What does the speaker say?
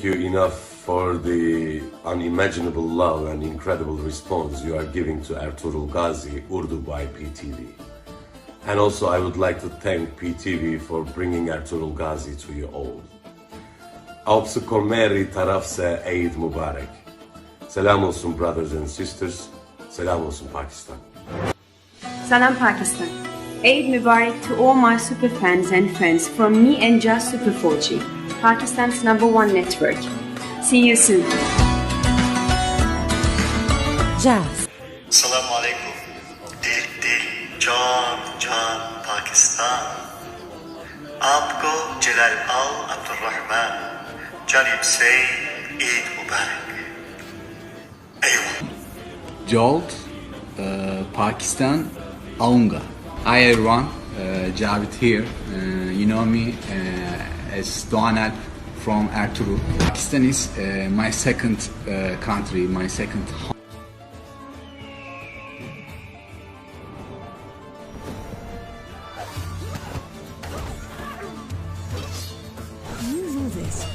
you enough for the unimaginable love and incredible response you are giving to Ertugrul Ghazi Urdu by PTV. And also I would like to thank PTV for bringing Ertugrul Ghazi to you all. Aupsı komeri tarafse Eid Mubarak. Selam olsun brothers and sisters. Selam olsun Pakistan. Salam Pakistan. Eid Mubarak to all my super fans and friends from me and Just Super 4G, Pakistan's #1 network. See you soon. Jazz. Assalamu alaikum. Dil, can, Pakistan. आपको जलाल al Abdurrahman. Janib say Eid Mubarak. Eyvallah. Jolt, Pakistan, Aunga. Hi everyone, Javit here. You know me as Dogan ALP from Ertugrul. Pakistan is my second country, my second home.